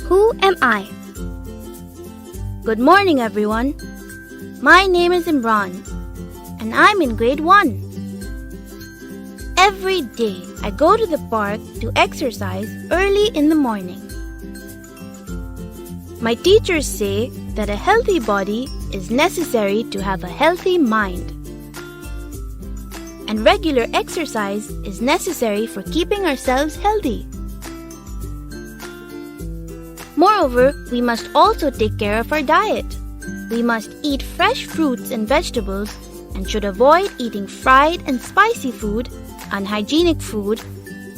Who am I? Good morning, everyone. My name is Imran, and I'm in grade 1. Every day, I go to the park to exercise early in the morning. My teachers say that a healthy body is necessary to have a healthy mind. And regular exercise is necessary for keeping ourselves healthy. Moreover, we must also take care of our diet. We must eat fresh fruits and vegetables and should avoid eating fried and spicy food, unhygienic food,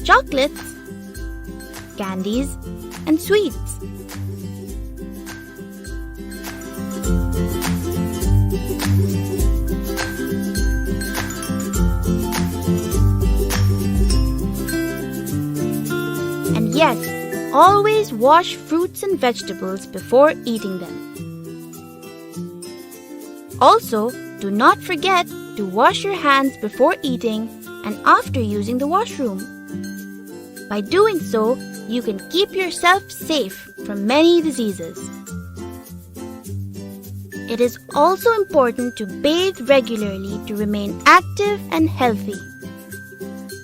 chocolates, candies, and sweets. And yes, always wash fruits and vegetables before eating them. Also, do not forget to wash your hands before eating and after using the washroom. By doing so, you can keep yourself safe from many diseases. It is also important to bathe regularly to remain active and healthy.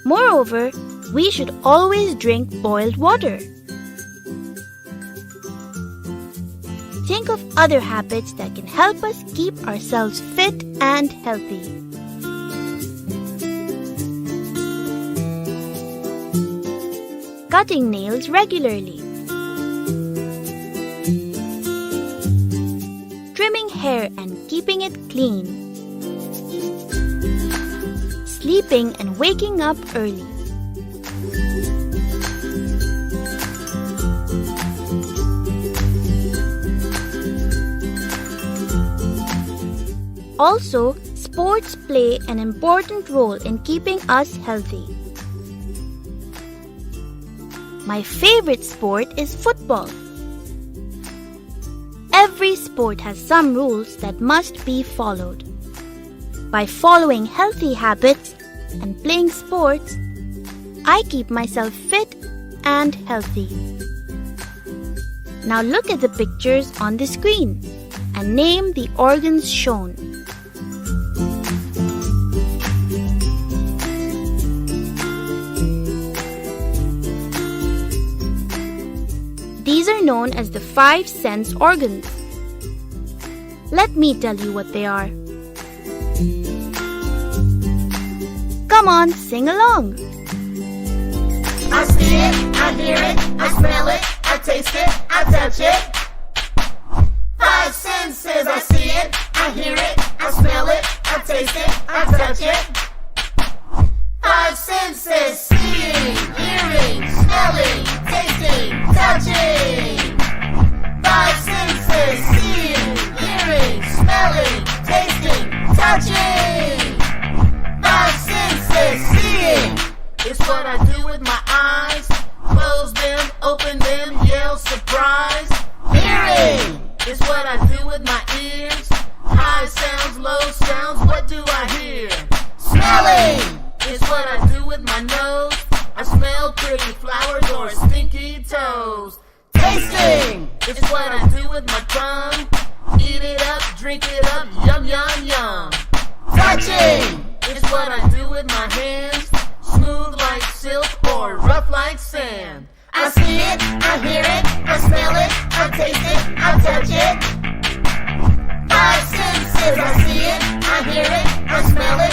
Moreover, we should always drink boiled water. Think of other habits that can help us keep ourselves fit and healthy. Cutting nails regularly. Trimming hair and keeping it clean. Sleeping and waking up early. Also, sports play an important role in keeping us healthy. My favorite sport is football. Every sport has some rules that must be followed. By following healthy habits and playing sports, I keep myself fit and healthy. Now look at the pictures on the screen and name the organs shown. These are known as the 5 sense organs. Let me tell you what they are. Come on, sing along. I see it, I hear it, I smell it, I taste it, I touch it. 5 senses, I see it, I hear it, I smell it, I taste it, I touch it. 5 senses, seeing, hearing, smelling, tasting, touching. 5 senses, seeing, hearing, smelling, tasting, touching. 5 senses, seeing. It's what I do with my eyes. Close them, open them, yell surprise. Hearing. It's what I do with my ears. High sounds, low sounds, what do I hear? Smelling. It's what I do with my nose. I smell pretty flowers or stinky toes. Tasting. It's what I do with my tongue. Eat it up, drink it up, yum, yum, yum. Touching. It's what I do with my hands. Smooth like silk or rough like sand. I see it, I hear it, I smell it, I taste it, I touch it. 5 senses, I see it, I hear it, I smell it,